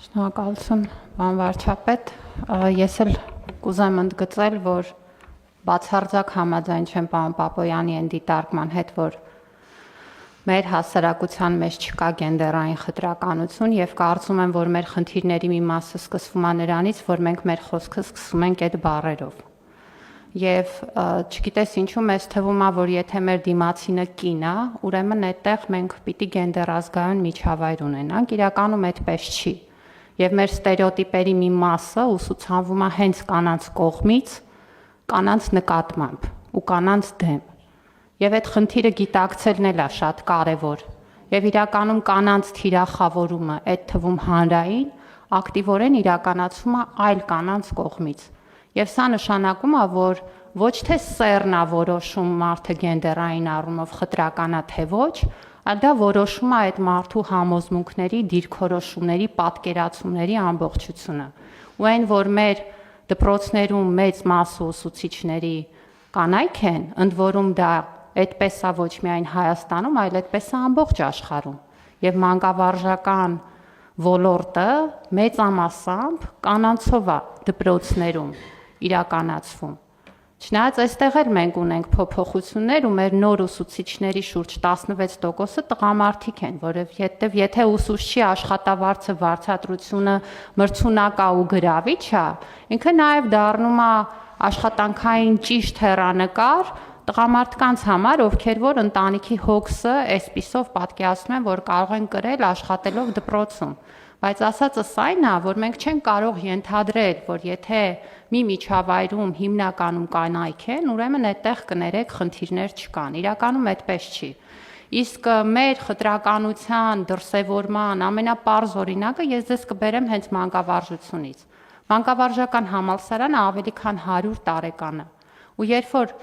Շնորհակալություն, պարոն վարչապետ, ես էլ կուզեմ ընդգծել, որ բացարձակ համաձայն չեմ պարոն Պապոյանի այն դիտարկման հետ, որ մեր հասարակության մեջ չկա գենդերային խտրականություն եւ կարծում եմ, որ մեր խնդիրների մի մասը սկսվում է նրանից, որ մենք մեր խոսքը սկսում ենք այդ բառերով։ Եվ չգիտես ինչու մեզ թվում է, որ եթե մեր դիմացինը կին է, ուրեմն այդտեղ մենք պիտի գենդերազգայուն միջավայր ունենանք, իրականում այդպես չի։ Եվ մեր ստերեոտիպերի մի մասը ուսուցանվում է հենց կանանց կողմից, կանանց նկատմամբ ու կանանց դեմ։ Եվ այդ խնդիրը գիտակցելն էլ է շատ կարևոր։ Եվ իրականում կանանց թիրախավորումը, այդ թվում հանրային, ակտիվորեն իրականացվում է այլ կանանց կողմից։ Եվ սա նշանակում է, որ ոչ թե սեռն է որոշում մարդը գենդերային առումով խտրական է թե ոչ, այլ դա որոշում է այդ մարդու համոզմունքների, դիրքորոշումների, պատկերացումների ամբողջությունը։ Ու այն, որ մեր դպրոցներում մեծ մասը ուսուցիչների կանայք են, ընդ որում դա այդպես է ոչ միայն Հայաստանում, այլ այդպես է ամբողջ աշխարհում։ Եվ մանկավարժական ոլորտը մեծամասամբ կանանցով է դպրոցներում իրականացվում։ Չնայած այստեղ էլ մենք ունենք փոփոխություններ ու մեր նոր ուսուցիչների շուրջ 16%-ը տղամարդիկ են, որովհետև եթե ուսուցչի աշխատավարձը վարձատրությունը մրցունակ է ու գրավիչ է, ինքը նաև դառնում է աշխատանքային ճիշտ հեռանկար տղամարդկանց համար, ովքեր որ ընտանիքի հոգսը այսպիսով պատկերացնում են, որ կարող են կրել աշխատելով դպրոցում։ Բայց ասածս այն է, որ մենք չենք կարող ենթադրել, որ եթե մի միջավայրում հիմնականում կանայք են, ուրեմն այդտեղ կներեք խնդիրներ չկան։ Իրականում այդպես չի։ Իսկ մեր խտրականության, դրսևորման ամենապարզ օրինակը ես ձեզ կբերեմ հենց մանկավարժությունից։ Մանկավարժական համալսարանը ավելի քան 100 տարեկան է։ Ու երբ որ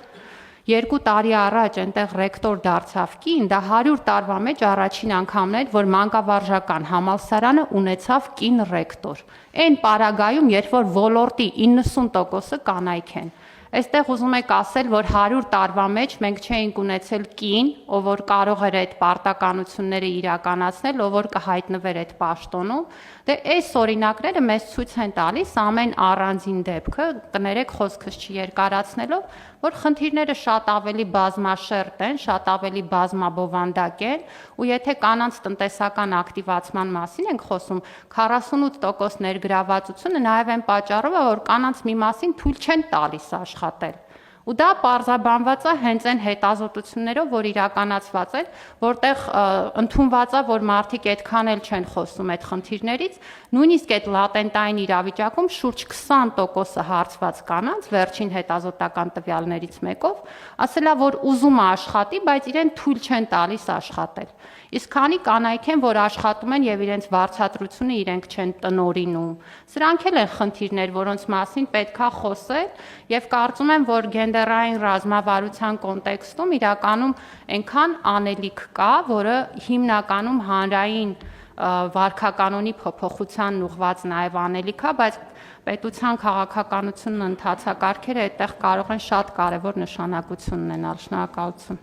2 տարի առաջ այնտեղ ռեկտոր դարձավ կին, դա 100 տարվա մեջ առաջին անգամն էր, որ մանկավարժական համալսարանը ունեցավ կին ռեկտոր։ Այն պարագայում, երբ որ ոլորտի 90%-ը կանայք են։ Այստեղ ուզում եք ասել, որ 100 տարվա մեջ մենք չէինք ունեցել կին, ով որ կարող էր այդ պարտականությունները իրականացնել, ով որ կհայտնվեր այդ պաշտոնում, դե այս օրինակները մեզ ցույց են տալիս ամեն առանձին դեպքը, կներեք խոսքս չերկարացնելով, որ խնդիրները շատ ավելի բազմաշերտ են, շատ ավելի բազմաբովանդակ են, ու եթե կանանց տնտեսական ակտիվացման մասին ենք խոսում, 48% ներգրավվածությունը նաև այն պատճառով է, որ կանանց մի մասին թույլ չեն տալիս աշխատել։ Ու դա պարզաբանված է հենց այն հետազոտություններով, որ իրականացված են, որտեղ ընդունված է, որ մարդիկ այդքան էլ չեն խոսում այդ խնդիրներից, նույնիսկ այդ լատենտային իրավիճակում շուրջ 20%-ը հարցված կանանց վերջին հետազոտական տվյալներից մեկով ասել է, որ ուզում է աշխատի, բայց իրեն թույլ չեն տալիս աշխատել։ Իսկ քանի կանայք են, որ աշխատում են եւ իրենց վարձատրությունը իրենք չեն տնօրինում։ Սրանք էլ են խնդիրներ, որոնց մասին պետքա խոսել եւ կարծում եմ, որ գենդերային ռազմավարության կոնտեքստում իրականում այնքան անելիք կա, որը հիմնականում հանրային վարքականոնի փոփոխությանն ուղղված նաև անելիք է, բայց պետության քաղաքականությունն ընթացակարգերը այդտեղ կարող են շատ կարևոր նշանակություն ունենալ։ Շնորհակալություն։